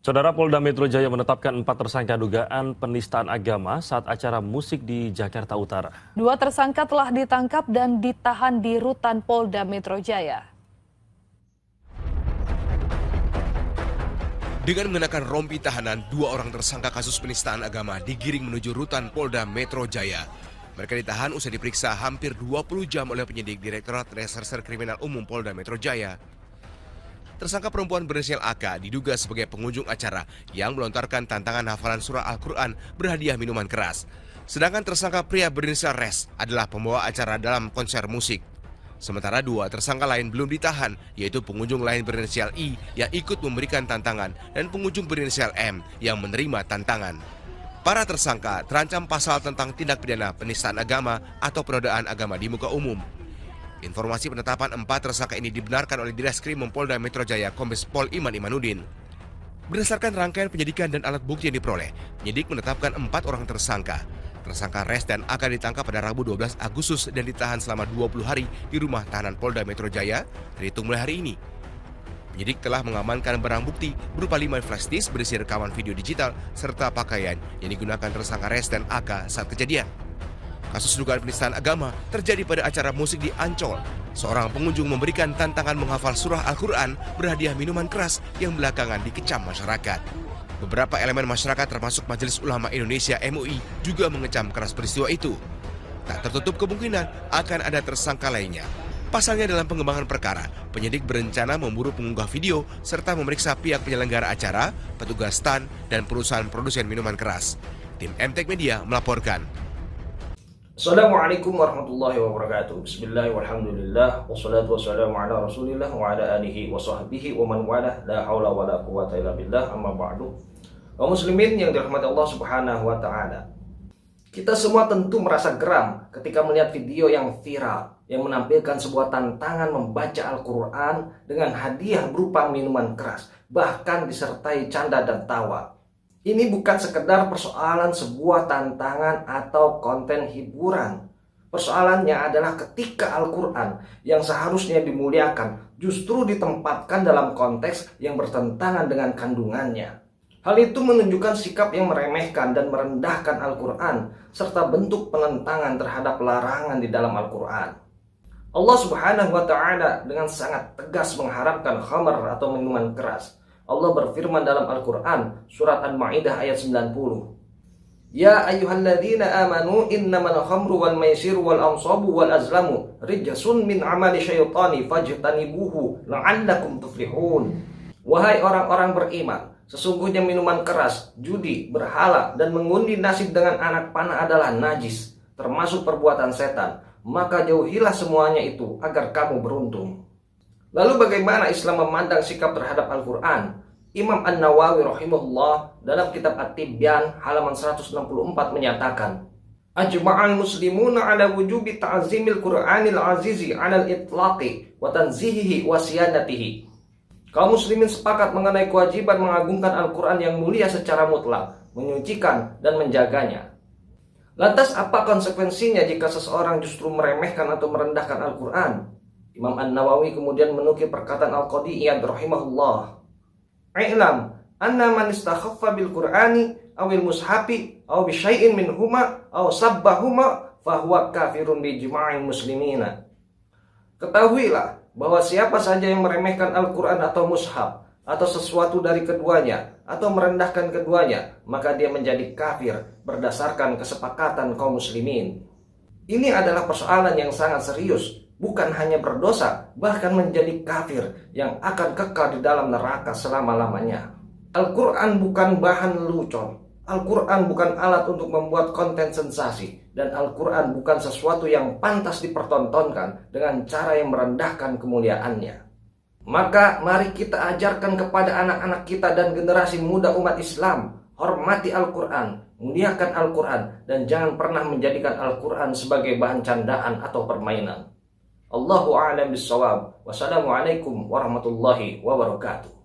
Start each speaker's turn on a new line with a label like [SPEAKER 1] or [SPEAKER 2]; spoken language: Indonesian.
[SPEAKER 1] Saudara Polda Metro Jaya menetapkan 4 tersangka dugaan penistaan agama saat acara musik di Jakarta Utara.
[SPEAKER 2] 2 tersangka telah ditangkap dan ditahan di Rutan Polda Metro Jaya.
[SPEAKER 3] Dengan mengenakan rompi tahanan, 2 orang tersangka kasus penistaan agama digiring menuju Rutan Polda Metro Jaya. Mereka ditahan usai diperiksa hampir 20 jam oleh penyidik Direktorat Reserse Kriminal Umum Polda Metro Jaya. Tersangka perempuan berinisial AK diduga sebagai pengunjung acara yang melontarkan tantangan hafalan surah Al-Quran berhadiah minuman keras. Sedangkan tersangka pria berinisial RES adalah pembawa acara dalam konser musik. Sementara 2 tersangka lain belum ditahan, yaitu pengunjung lain berinisial I yang ikut memberikan tantangan dan pengunjung berinisial M yang menerima tantangan. Para tersangka terancam pasal tentang tindak pidana penistaan agama atau penodaan agama di muka umum. Informasi penetapan 4 tersangka ini dibenarkan oleh Direskrim Polda Metro Jaya Kombes Pol Iman Imanuddin. Berdasarkan rangkaian penyidikan dan alat bukti yang diperoleh, penyidik menetapkan 4 orang tersangka. Tersangka RES dan AK ditangkap pada Rabu 12 Agustus dan ditahan selama 20 hari di rumah tahanan Polda Metro Jaya terhitung mulai hari ini. Penyidik telah mengamankan barang bukti berupa 5 flash disk berisi rekaman video digital serta pakaian yang digunakan tersangka RES dan AK saat kejadian. Kasus dugaan penistaan agama terjadi pada acara musik di Ancol. Seorang pengunjung memberikan tantangan menghafal surah Al-Quran berhadiah minuman keras yang belakangan dikecam masyarakat. Beberapa elemen masyarakat termasuk Majelis Ulama Indonesia MUI juga mengecam keras peristiwa itu. Tak tertutup kemungkinan akan ada tersangka lainnya. Pasalnya dalam pengembangan perkara, penyidik berencana memburu pengunggah video serta memeriksa pihak penyelenggara acara, petugas stand, dan perusahaan produsen minuman keras. Tim MTech Media melaporkan.
[SPEAKER 4] Assalamualaikum warahmatullahi wabarakatuh. Bismillahirrahmanirrahim. Wassalatu wassalamu ala rasulillah wa ala alihi wa sahbihi wa man walah. La hawla wa la quwata illa billah, amma ba'du. Kaum muslimin yang dirahmati Allah subhanahu wa ta'ala, kita semua tentu merasa geram ketika melihat video yang viral yang menampilkan sebuah tantangan membaca Al-Quran dengan hadiah berupa minuman keras, bahkan disertai canda dan tawa. Ini bukan sekedar persoalan sebuah tantangan atau konten hiburan. Persoalannya adalah ketika Al-Quran yang seharusnya dimuliakan justru ditempatkan dalam konteks yang bertentangan dengan kandungannya. Hal itu menunjukkan sikap yang meremehkan dan merendahkan Al-Quran serta bentuk penentangan terhadap larangan di dalam Al-Quran. Allah Subhanahu wa Ta'ala dengan sangat tegas mengharamkan khamar atau minuman keras. Allah berfirman dalam Al-Quran, surat Al-Ma'idah ayat 90. Ya ayyuhalladzina amanu innamal khamru wal maisiru wal ansabu wal azlamu rijsun min amali syaitani fajtanibuhu la'allakum tuflihun. Wahai orang-orang beriman, sesungguhnya minuman keras, judi, berhala, dan mengundi nasib dengan anak panah adalah najis, termasuk perbuatan setan. Maka jauhilah semuanya itu agar kamu beruntung. Lalu bagaimana Islam memandang sikap terhadap Al-Quran? Imam An-Nawawi rahimahullah dalam kitab At-Tibyan halaman 164 menyatakan, Ajma'al muslimuna ala wujubi ta'zimil Qur'anil azizi ala al-itlaqi wa tanzihihi wa siyanatihi. Kaum muslimin sepakat mengenai kewajiban mengagungkan Al-Quran yang mulia secara mutlak, menyucikan dan menjaganya. Lantas apa konsekuensinya jika seseorang justru meremehkan atau merendahkan Al-Quran? Imam An-Nawawi kemudian menukil perkataan Al-Qadi Iyad rahimahullah. I'lam anna man istakhaffa bil Qur'ani awil mushafi aw bi syai'in minhuma aw sabbahuma fahuwa kafirun bi ijma'il muslimina. Ketahuilah bahwa siapa saja yang meremehkan Al-Quran atau mushaf atau sesuatu dari keduanya atau merendahkan keduanya, maka dia menjadi kafir berdasarkan kesepakatan kaum muslimin. Ini adalah persoalan yang sangat serius. Bukan hanya berdosa, bahkan menjadi kafir yang akan kekal di dalam neraka selama-lamanya. Al-Quran bukan bahan lelucon. Al-Quran bukan alat untuk membuat konten sensasi. Dan Al-Quran bukan sesuatu yang pantas dipertontonkan dengan cara yang merendahkan kemuliaannya. Maka mari kita ajarkan kepada anak-anak kita dan generasi muda umat Islam, hormati Al-Quran, muliakan Al-Quran, dan jangan pernah menjadikan Al-Quran sebagai bahan candaan atau permainan. Allahu a'lam bissawab. Wassalamualaikum warahmatullahi wabarakatuh.